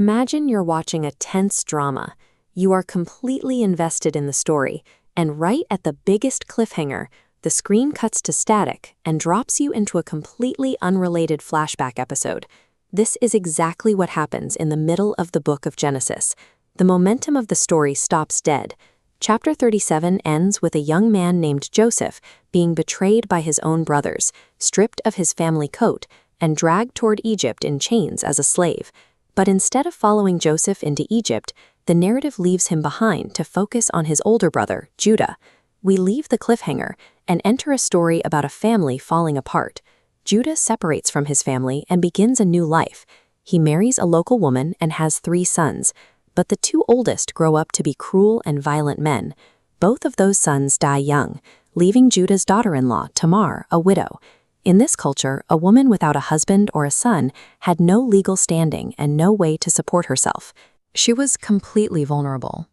Imagine you're watching a tense drama. You are completely invested in the story, and right at the biggest cliffhanger, the screen cuts to static and drops you into a completely unrelated flashback episode. This is exactly what happens in the middle of the book of Genesis. The momentum of the story stops dead. Chapter 37 ends with a young man named Joseph being betrayed by his own brothers, stripped of his family coat, and dragged toward Egypt in chains as a slave. But instead of following Joseph into Egypt, the narrative leaves him behind to focus on his older brother, Judah. We leave the cliffhanger and enter a story about a family falling apart. Judah separates from his family and begins a new life. He marries a local woman and has 3 sons, but the 2 oldest grow up to be cruel and violent men. Both of those sons die young, leaving Judah's daughter-in-law, Tamar, a widow. In this culture, a woman without a husband or a son had no legal standing and no way to support herself. She was completely vulnerable.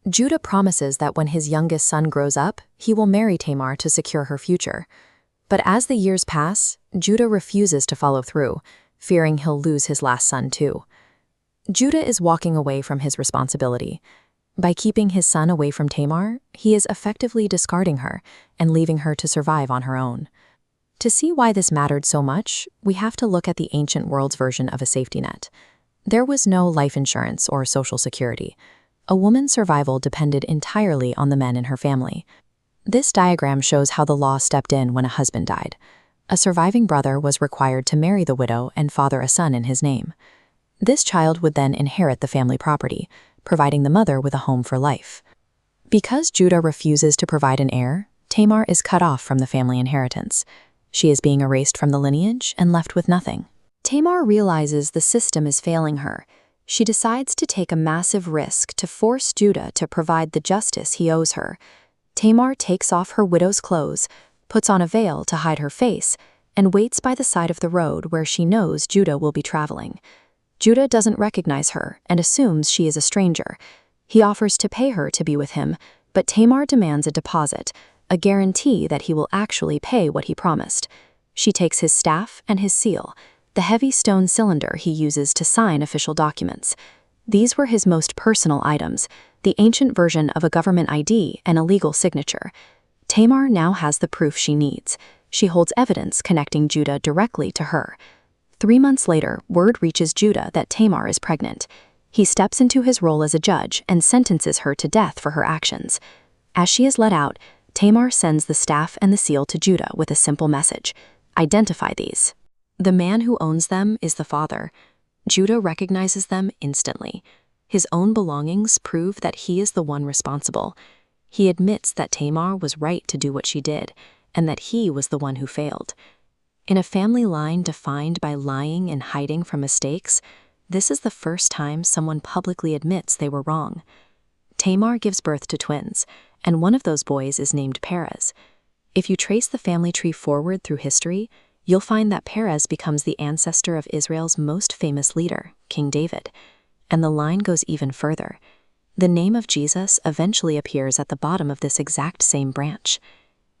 Judah promises that when his youngest son grows up, he will marry Tamar to secure her future. But as the years pass, Judah refuses to follow through, fearing he'll lose his last son too. Judah is walking away from his responsibility. By keeping his son away from Tamar, he is effectively discarding her and leaving her to survive on her own. To see why this mattered so much, we have to look at the ancient world's version of a safety net. There was no life insurance or social security. A woman's survival depended entirely on the men in her family. This diagram shows how the law stepped in when a husband died. A surviving brother was required to marry the widow and father a son in his name. This child would then inherit the family property, providing the mother with a home for life. Because Judah refuses to provide an heir, Tamar is cut off from the family inheritance. She is being erased from the lineage and left with nothing. Tamar realizes the system is failing her. She decides to take a massive risk to force Judah to provide the justice he owes her. Tamar takes off her widow's clothes, puts on a veil to hide her face, and waits by the side of the road where she knows Judah will be traveling. Judah doesn't recognize her and assumes she is a stranger. He offers to pay her to be with him, but Tamar demands a deposit, a guarantee that he will actually pay what he promised. She takes his staff and his seal, the heavy stone cylinder he uses to sign official documents. These were his most personal items, the ancient version of a government ID and a legal signature. Tamar now has the proof she needs. She holds evidence connecting Judah directly to her. 3 months later, word reaches Judah that Tamar is pregnant. He steps into his role as a judge and sentences her to death for her actions. As she is let out, Tamar sends the staff and the seal to Judah with a simple message: identify these. The man who owns them is the father. Judah recognizes them instantly. His own belongings prove that he is the one responsible. He admits that Tamar was right to do what she did, and that he was the one who failed. In a family line defined by lying and hiding from mistakes, this is the first time someone publicly admits they were wrong. Tamar gives birth to twins, and one of those boys is named Perez. If you trace the family tree forward through history, you'll find that Perez becomes the ancestor of Israel's most famous leader, King David. And the line goes even further. The name of Jesus eventually appears at the bottom of this exact same branch.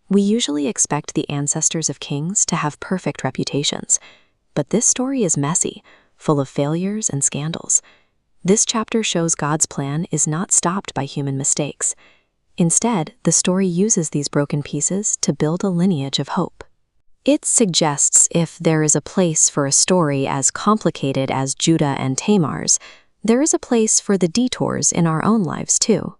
We usually expect the ancestors of kings to have perfect reputations, but this story is messy, full of failures and scandals. This chapter shows God's plan is not stopped by human mistakes. Instead, the story uses these broken pieces to build a lineage of hope. It suggests if there is a place for a story as complicated as Judah and Tamar's, there is a place for the detours in our own lives too.